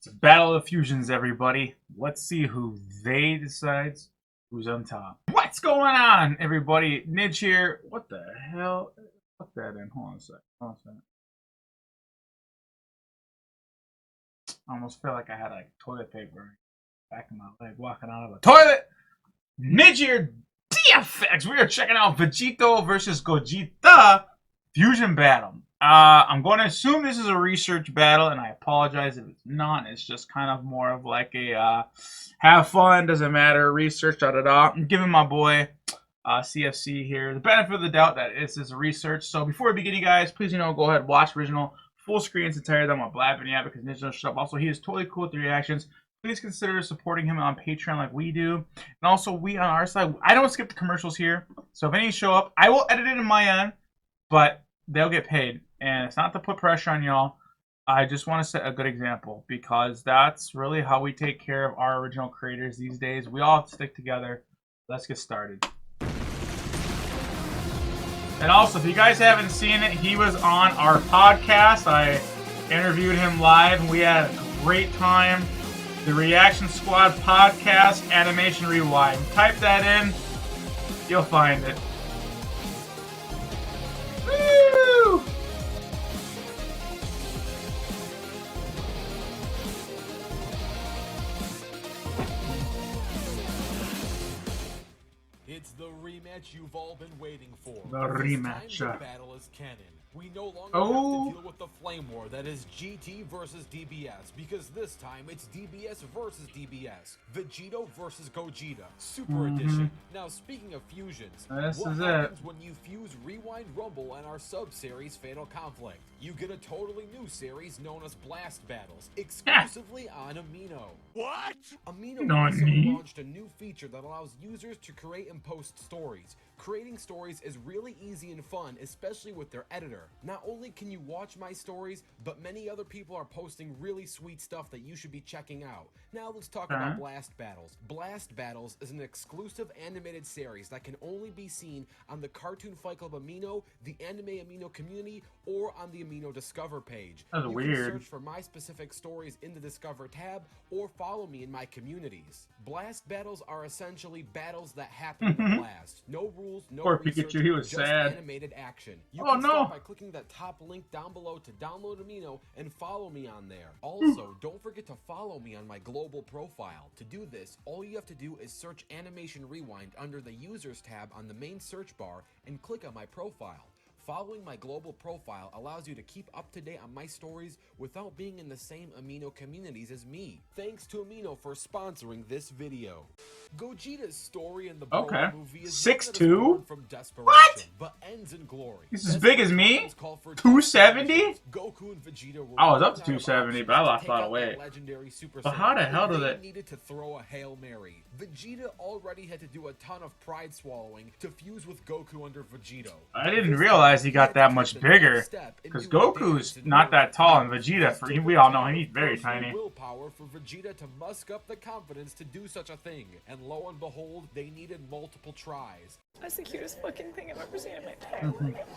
Battle of Fusions, everybody. Let's see who they decides who's on top. What's going on, everybody? Nidge here. What the hell? Put that in. Hold on a sec. I almost felt like I had like toilet paper back in my leg walking out of a toilet. Nidge here, DFX. We are checking out VEGITO versus GOGETA Fusion Battle. I'm going to assume this is a research battle, and I apologize if it's not. It's just kind of more of like a have fun, doesn't matter, research, da-da-da. I'm giving my boy CFC here the benefit of the doubt that this is a research. So before we begin, you guys, please, go ahead, watch original full screen to tell you that I'm not blabbing yet because Nidge doesn't shut up. Also, he is totally cool with the reactions. Please consider supporting him on Patreon like we do. And also, we on our side, I don't skip the commercials here. So if any show up, I will edit it in my end, but they'll get paid. And it's not to put pressure on y'all. I just want to set a good example because that's really how we take care of our original creators these days. We all stick together. Let's get started. And also, if you guys haven't seen it, he was on our podcast. I interviewed him live, and we had a great time. The Reaction Squad Podcast Animation Rewind. Type that in, you'll find it. Woo! It's the rematch you've all been waiting for. The rematch. This time the battle is canon. We no longer have to deal with the flame war that is GT versus DBS, because this time it's DBS versus DBS. VEGITO versus GOGETA, Super Edition. Now, speaking of fusions, what happens when you fuse Rewind Rumble and our sub-series Fatal Conflict? You get a totally new series known as Blast Battles, exclusively on Amino. What? Amino recently launched a new feature that allows users to create and post stories. Creating stories is really easy and fun, especially with their editor. Not only can you watch my stories, but many other people are posting really sweet stuff that you should be checking out. Now let's talk about Blast Battles. Blast Battles is an exclusive animated series that can only be seen on the Cartoon Fight Club Amino, the Anime Amino community, or on the Amino Discover page. That's weird. You can search for my specific stories in the Discover tab, or follow me in my communities. Blast Battles are essentially battles that happen in Blast. No rules, no Poor research, Pikachu, he was just sad. animated action. You can start by clicking that top link down below to download Amino and follow me on there. Also, don't forget to follow me on my global profile. To do this, all you have to do is search Animation Rewind under the Users tab on the main search bar and click on my profile. Following my global profile allows you to keep up to date on my stories without being in the same Amino communities as me. Thanks to Amino for sponsoring this video. GOGETA's story in the Broly movie is 6'2" from desperation, but ends in glory. He's as big as me? 270? Goku and Vegeta were I was up to 270, but I lost a lot of weight. Legendary Super But how the hell did it? Needed to throw a Hail Mary. Vegeta already had to do a ton of pride swallowing to fuse with Goku under Vegito. I didn't realize he got that much bigger, because Goku's not that tall, and Vegeta, we all know him, he's very tiny. Willpower for Vegeta to musk up the confidence to do such a thing, and lo and behold, they needed multiple tries. That's the cutest fucking thing I've ever seen in my entire life.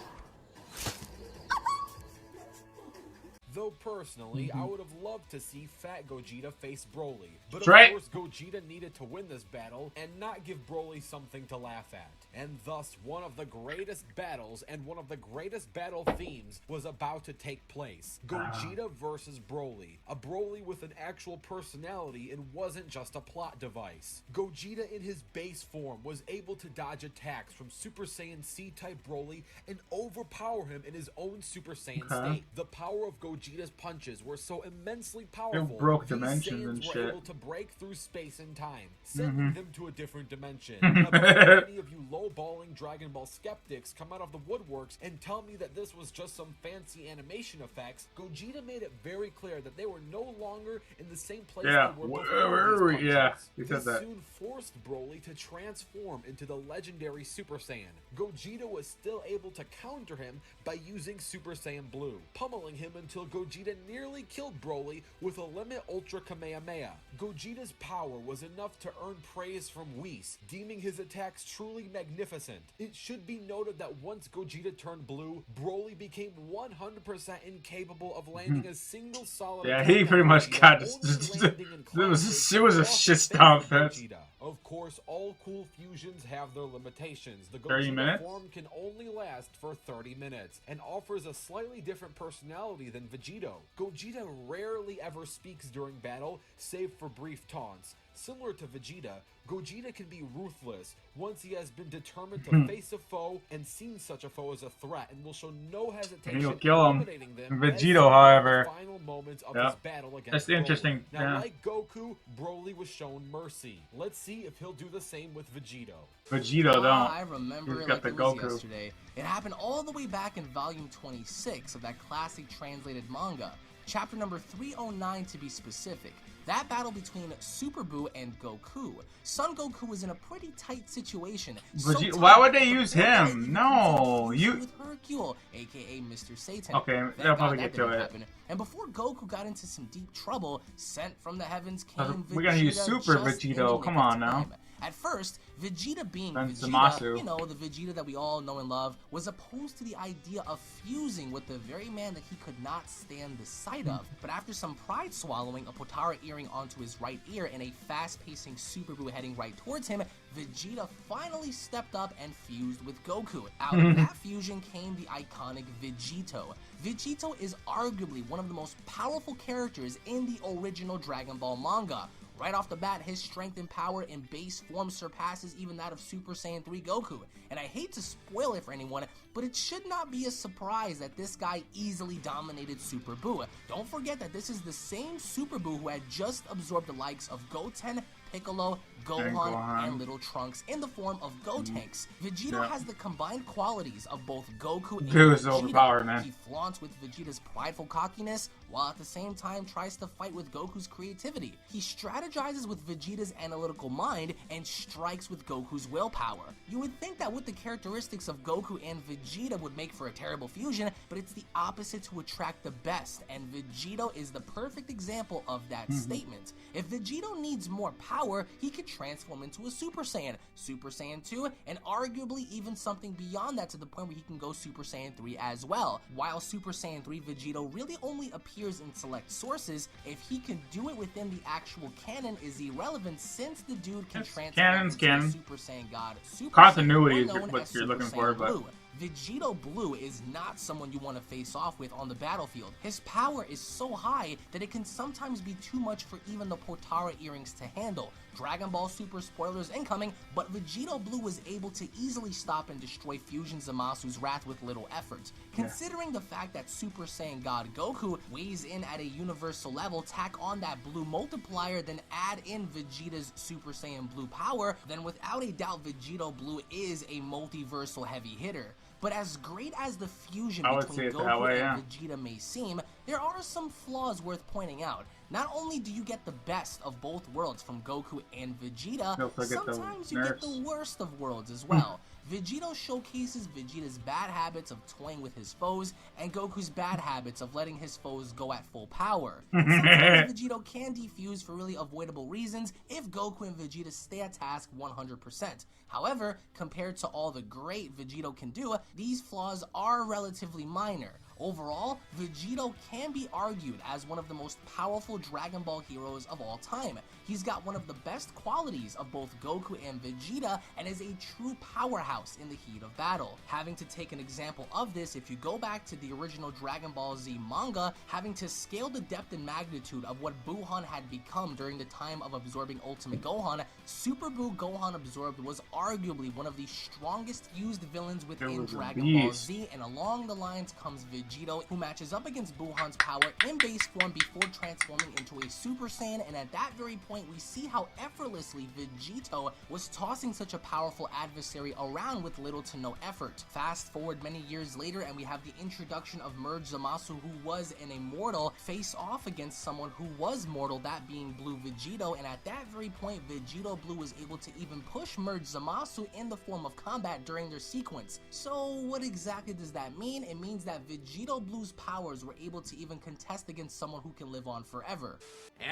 Though personally, I would have loved to see Fat Gogeta face Broly, but of course Gogeta needed to win this battle and not give Broly something to laugh at. And thus, one of the greatest battles and one of the greatest battle themes was about to take place. Gogeta versus Broly. A Broly with an actual personality and wasn't just a plot device. Gogeta in his base form was able to dodge attacks from Super Saiyan C-type Broly and overpower him in his own Super Saiyan state. The power of Gogeta's punches were so immensely powerful, it broke these dimensions Saiyans and were shit. able to break through space and time, sending them to a different dimension. Now, before any of you low-balling Dragon Ball skeptics come out of the woodworks and tell me that this was just some fancy animation effects, Gogeta made it very clear that they were no longer in the same place they were before these punches. He said that. Soon forced Broly to transform into the legendary Super Saiyan. Gogeta was still able to counter him by using Super Saiyan Blue, pummeling him until Gogeta nearly killed Broly with a Limit Ultra Kamehameha. Gogeta's power was enough to earn praise from Whis, deeming his attacks truly magnificent. It should be noted that once Gogeta turned blue, Broly became 100% incapable of landing a single solid Yeah, attack he on pretty much Gogeta, got only landing in classics it was a lost shit faith stomp. in That's Gogeta. Of course, all cool fusions have their limitations. The 30 Gogeta minutes? form can only last for 30 minutes and offers a slightly different personality than VEGITO. Gogeta rarely ever speaks during battle, save for brief taunts. Similar to Vegeta, Gogeta can be ruthless once he has been determined to face a foe and seen such a foe as a threat, and will show no hesitation he'll in kill him. eliminating them Vegito, as seen during however, the final moments of yeah, his battle against that's Broly. interesting. Now, Yeah. like Goku, Broly was shown mercy. Let's see if he'll do the same with Vegito. Vegito don't. I remember He's it got like the it was Goku. yesterday. It happened all the way back in volume 26 of that classic translated manga, chapter number 309 to be specific. That battle between Super Buu and Goku. Son Goku was in a pretty tight situation. So tight Why would they that the use poor guy him? even No, confused you. with Hercule, aka Mr. Satan. Okay, Thank they'll God probably that get to didn't it. happen. And before Goku got into some deep trouble, sent from the heavens came We're gonna use Vegeta Super just in the Vegito. nick Come of on now. time. At first, Vegeta being Then Vegeta, Zamasu. you know, the Vegeta that we all know and love, was opposed to the idea of fusing with the very man that he could not stand the sight of. But after some pride swallowing, a Potara earring onto his right ear, and a fast-pacing Super Buu heading right towards him, Vegeta finally stepped up and fused with Goku. Out of that fusion came the iconic VEGITO. VEGITO is arguably one of the most powerful characters in the original Dragon Ball manga. Right off the bat, his strength and power in base form surpasses even that of Super Saiyan 3 Goku. And I hate to spoil it for anyone, but it should not be a surprise that this guy easily dominated Super Buu. Don't forget that this is the same Super Buu who had just absorbed the likes of Goten, Piccolo, Gohan, and Little Trunks in the form of Gotenks. Vegito has the combined qualities of both Goku and Dude is Vegeta. overpowered, man. He flaunts with Vegeta's prideful cockiness, while at the same time tries to fight with Goku's creativity. He strategizes with Vegeta's analytical mind and strikes with Goku's willpower. You would think that with the characteristics of Goku and Vegeta would make for a terrible fusion, but it's the opposite to attract the best, and Vegito is the perfect example of that statement. If Vegito needs more power, he could transform into a Super Saiyan, Super Saiyan 2, and arguably even something beyond that, to the point where he can go Super Saiyan 3 as well. While Super Saiyan 3 Vegito really only appears in select sources, if he can do it within the actual canon is irrelevant, since the dude can transform into a Super Saiyan God. Super Continuity Saiyan, is or known what as you're Super looking for, Saiyan but Blue. Vegito Blue is not someone you want to face off with on the battlefield. His power is so high that it can sometimes be too much for even the Potara earrings to handle. Dragon Ball Super spoilers incoming, but Vegito Blue was able to easily stop and destroy Fusion Zamasu's wrath with little effort. Considering the fact that Super Saiyan God Goku weighs in at a universal level, tack on that blue multiplier, then add in Vegeta's Super Saiyan Blue power, then without a doubt Vegito Blue is a multiversal heavy hitter. But as great as the fusion between Goku and Vegeta may seem, there are some flaws worth pointing out. Not only do you get the best of both worlds from Goku and Vegeta, sometimes you get the worst of worlds as well. Vegito showcases Vegeta's bad habits of toying with his foes, and Goku's bad habits of letting his foes go at full power. And sometimes Vegito can defuse for really avoidable reasons if Goku and Vegeta stay at task 100%. However, compared to all the great Vegito can do, these flaws are relatively minor. Overall, Vegito can be argued as one of the most powerful Dragon Ball heroes of all time. He's got one of the best qualities of both Goku and Vegeta, and is a true powerhouse in the heat of battle. Having to take an example of this, if you go back to the original Dragon Ball Z manga, having to scale the depth and magnitude of what Buhan had become during the time of absorbing Ultimate Gohan, Super Buu Gohan Absorbed was arguably one of the strongest used villains within Dragon Ball Z, and along the lines comes Vegito, who matches up against Buhan's power in base form before transforming into a Super Saiyan, and at that very point we see how effortlessly Vegito was tossing such a powerful adversary around with little to no effort. Fast forward many years later and we have the introduction of Merge Zamasu, who was an immortal, face off against someone who was mortal, that being Blue Vegito, and at that very point Vegito Blue was able to even push Merge Zamasu in the form of combat during their sequence. So what exactly does that mean? It means that Vegito Vegito Blue's powers were able to even contest against someone who can live on forever.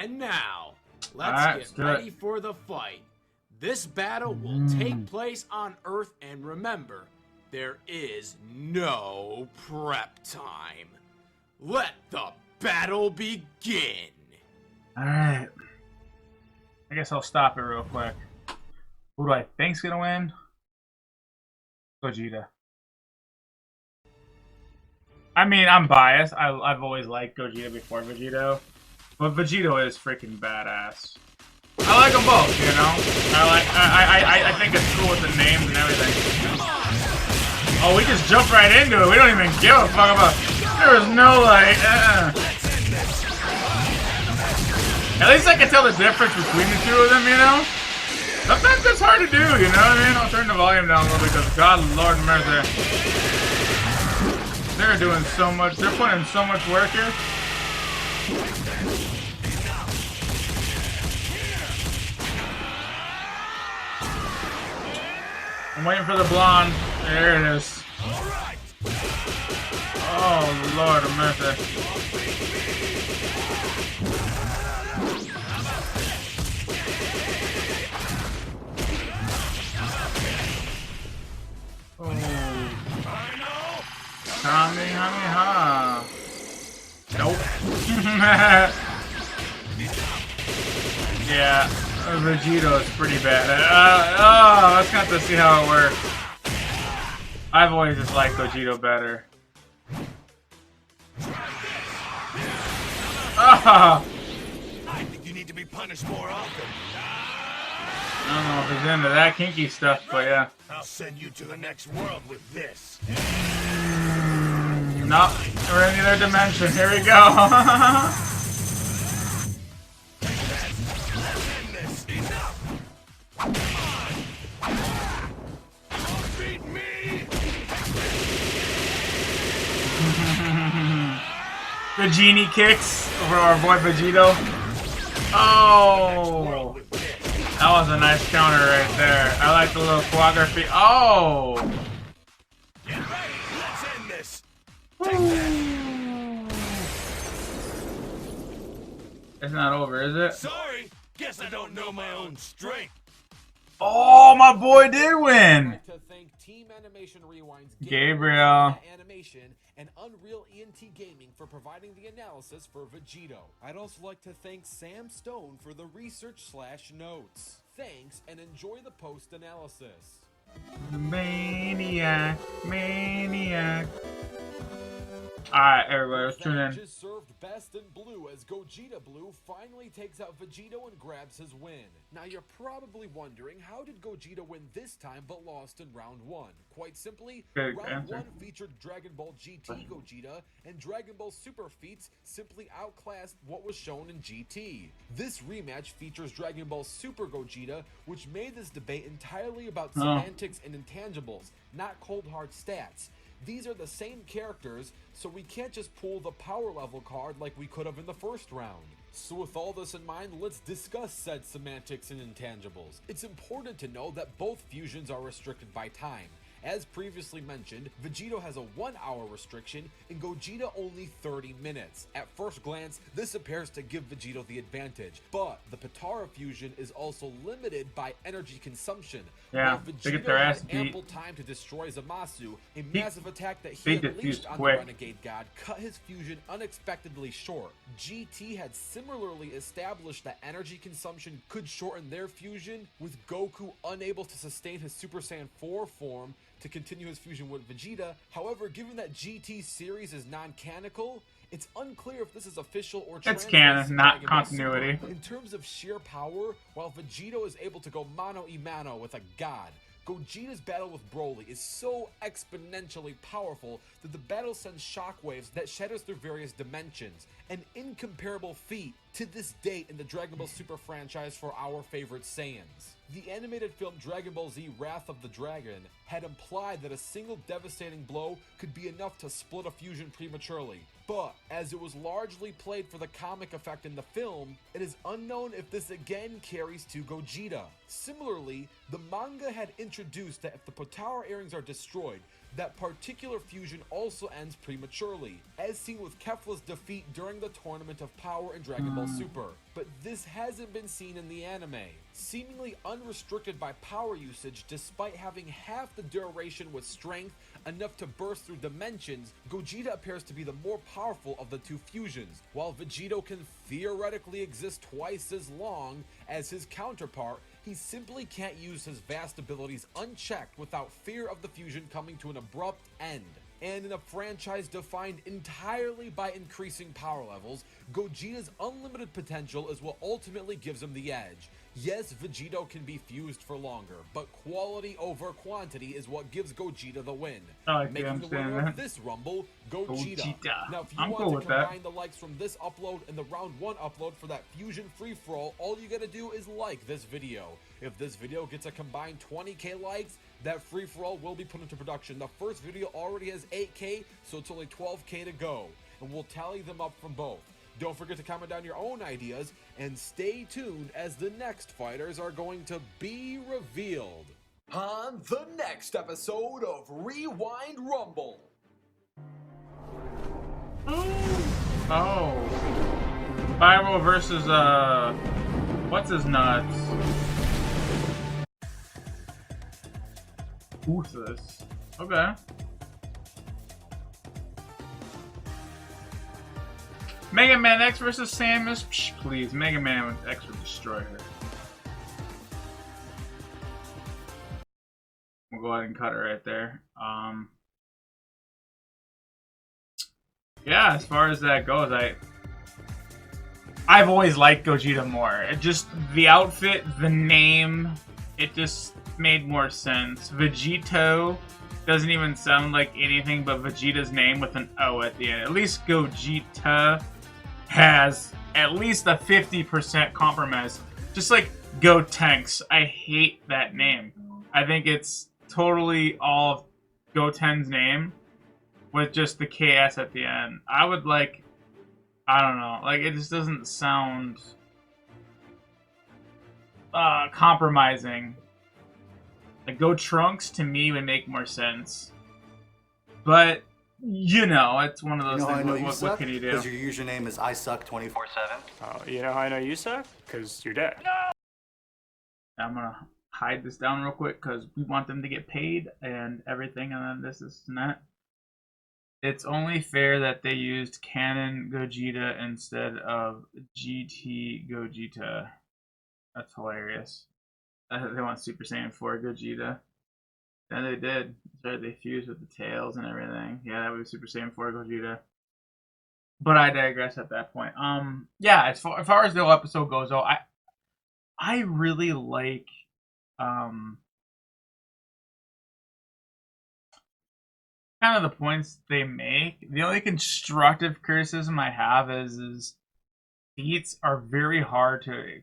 And now, Alright, let's let's get do ready it. for the fight. This battle will take place on Earth, and remember, there is no prep time. Let the battle begin. Alright. I guess I'll stop it real quick. Who do I think's gonna win? Gogeta. I mean, I'm biased. I've always liked Gogeta before Vegito. But Vegito is freaking badass. I like them both, you know? I think it's cool with the names and everything. Oh, we just jumped right into it. We don't even give a fuck about... There was no, like... At least I can tell the difference between the two of them, you know? Sometimes it's hard to do, you know what I mean? I'll turn the volume down a little because, God, Lord mercy. They're doing so much. They're putting in so much work here. I'm waiting for the blonde. There it is. Oh, Lord of mercy. Oh. Kamehameha. Nope. Yeah, Vegito is pretty bad. Let's have to see how it works. I've always just liked Vegito better. Ah! I think you need to be punished more often. I don't know if he's into that kinky stuff, but yeah. I'll send you to the next world with this. Nope, we're in the other dimension. Here we go. End this. Enough. Come on. Beat me. The genie kicks over our boy Vegito. Oh, that was a nice counter right there. I like the little choreography. Oh. Get ready. Let's end this. It's not over, is it? Sorry. Guess I don't know my own strength. Oh, my boy did win. To thank Team Animation Rewind's Gabriel. Animation and Unreal ENT Gaming for providing the analysis for Vegito. I'd also like to thank Sam Stone for the research/notes. Thanks and enjoy the post-analysis. Maniac, maniac. Alright, everybody, let's tune in. Nidge is served best in blue as Gogeta Blue finally takes out Vegito and grabs his win. Now you're probably wondering, how did Gogeta win this time but lost in round 1? Quite simply, Good round answer. 1 featured Dragon Ball GT Gogeta, and Dragon Ball Super feats simply outclassed what was shown in GT. This rematch features Dragon Ball Super Gogeta, which made this debate entirely about semantics and intangibles, cold hard stats. These are the same characters, so we can't just pull the power level card like we could have in the first round. So with all this in mind, let's discuss said semantics and intangibles. It's important to know that both fusions are restricted by time. As previously mentioned, Vegito has a 1-hour restriction and Gogeta only 30 minutes. At first glance, this appears to give Vegito the advantage, but the Potara fusion is also limited by energy consumption. Yeah, While they get Vegito their ass had beat. ample time to destroy Zamasu, a massive attack that they he unleashed diffused on quick. the Renegade God cut his fusion unexpectedly short. GT had similarly established that energy consumption could shorten their fusion, with Goku unable to sustain his Super Saiyan 4 form to continue his fusion with Vegeta. However, given that GT series is non-canonical, it's unclear if this is official or It's canon, translates to not Dragon Ball continuity. Super. In terms of sheer power, while Vegito is able to go mano-a-mano with a god, Gogeta's battle with Broly is so exponentially powerful that the battle sends shockwaves that shatters through various dimensions, an incomparable feat to this date in the Dragon Ball Super franchise for our favorite Saiyans. The animated film Dragon Ball Z Wrath of the Dragon had implied that a single devastating blow could be enough to split a fusion prematurely, but as it was largely played for the comic effect in the film, it is unknown if this again carries to Gogeta. Similarly, the manga had introduced that if the Potara earrings are destroyed, That particular fusion also ends prematurely, as seen with Kefla's defeat during the Tournament of Power in Dragon Ball Super. But this hasn't been seen in the anime. Seemingly unrestricted by power usage despite having half the duration with strength enough to burst through dimensions, Gogeta appears to be the more powerful of the two fusions, while Vegito can theoretically exist twice as long as his counterpart. He simply can't use his vast abilities unchecked without fear of the fusion coming to an abrupt end. And in a franchise defined entirely by increasing power levels, Gogeta's unlimited potential is what ultimately gives him the edge. Yes, Vegito can be fused for longer, but quality over quantity is what gives Gogeta the win. Making the winner of this Rumble, Gogeta. Now, if you want to combine the likes from this upload and the round 1 upload for that fusion free-for-all, all you gotta do is like this video. If this video gets a combined 20k likes, that free-for-all will be put into production. The first video already has 8k, so it's only 12k to go, and we'll tally them up from both. Don't forget to comment down your own ideas, and stay tuned as the next fighters are going to be revealed. On the next episode of Rewind Rumble. Oh. Spyro versus, what's his nuts? Uthus. Okay. Mega Man X versus Samus? Psh, please, Mega Man X would destroy her. We'll go ahead and cut it right there. Yeah, as far as that goes, I've always liked Gogeta more. It just, the outfit, the name, it just made more sense. Vegito doesn't even sound like anything but Vegeta's name with an O at the end. At least Gogeta has at least a 50% compromise. Just like Gotenks. I hate that name. I think it's totally all of Goten's name with just the KS at the end. I would like, I don't know, like it just doesn't sound compromising. Like Go Trunks to me would make more sense. But you know, it's one of those things. What can you do? Because your username is ISuck247. Oh, you know how I know you suck? Because you're dead. I'm gonna hide this down real quick because we want them to get paid and everything, and then this and that. It's only fair that they used Canon Gogeta instead of GT Gogeta. That's hilarious. They want Super Saiyan 4 Gogeta. And they did. So they fused with the tails and everything. Yeah, that was Super Saiyan 4 Gogeta. But I digress at that point. Yeah, as far as the whole episode goes, though, I really like kind of the points they make. The only constructive criticism I have is beats are very hard to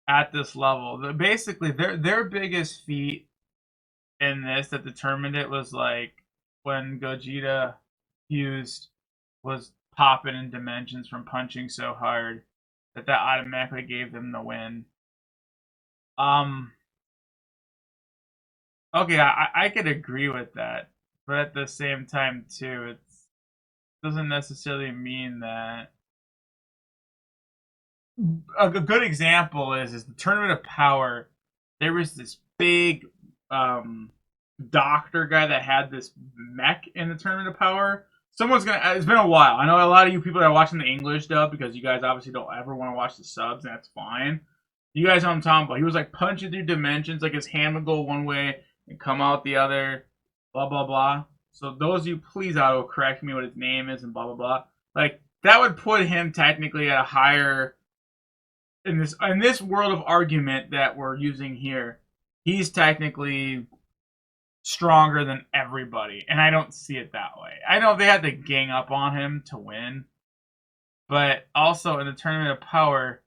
at this level. Basically, their biggest feat in this that determined it was like when Gogeta fused was popping in dimensions from punching so hard that automatically gave them the win. Okay, I could agree with that, but at the same time too, it doesn't necessarily mean that. A good example is the Tournament of Power. There was this big doctor guy that had this mech in the Tournament of Power. It's been a while. I know a lot of you people that are watching the English dub because you guys obviously don't ever want to watch the subs, and that's fine. You guys know what I'm talking about. He was like punching through dimensions, like his hand would go one way and come out the other, blah blah blah. So those of you, please auto correct me what his name is and blah blah blah. Like that would put him technically at a higher in this world of argument that we're using here. He's technically stronger than everybody, and I don't see it that way. I know they had to gang up on him to win, but also in the Tournament of Power,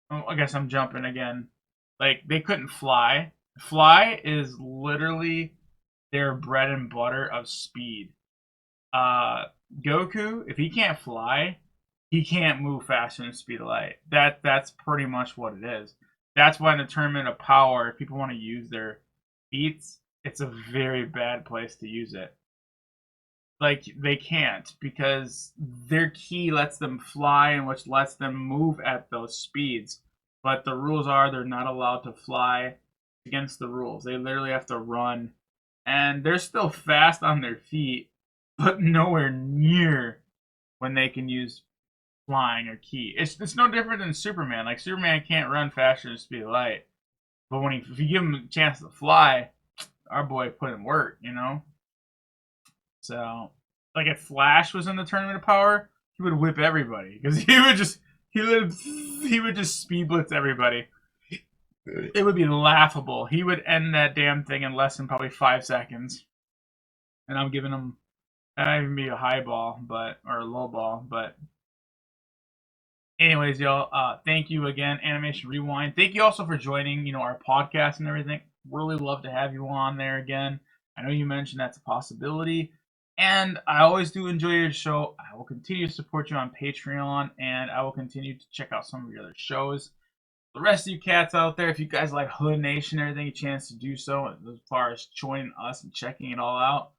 I guess I'm jumping again. Like they couldn't fly. Fly is literally their bread and butter of speed. Goku, if he can't fly, he can't move faster than the speed of light. That's pretty much what it is. That's why in the Tournament of Power, if people want to use their feats, it's a very bad place to use it. Like, they can't, because their key lets them fly, and which lets them move at those speeds. But the rules are they're not allowed to fly against the rules. They literally have to run. And they're still fast on their feet, but nowhere near when they can use flying or key. It's no different than Superman. Like, Superman can't run faster than the speed of light. But if you give him a chance to fly, our boy put in work, you know? So, like, if Flash was in the Tournament of Power, he would whip everybody because he would just speed blitz everybody. It would be laughable. He would end that damn thing in less than probably 5 seconds. And I'm giving him, that might even be a high ball, or a low ball, but. Anyways, y'all, thank you again, Animation Rewind. Thank you also for joining, our podcast and everything. Really love to have you on there again. I know you mentioned that's a possibility. And I always do enjoy your show. I will continue to support you on Patreon, and I will continue to check out some of your other shows. The rest of you cats out there, if you guys like Hood Nation and everything, a chance to do so as far as joining us and checking it all out,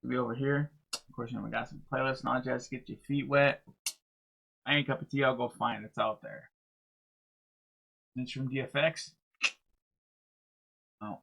we'll be over here. Of course, we got some playlists and all jazz to get your feet wet. I ain't a cup of tea, I'll go find it. It's out there. Nidge from DFX. Oh.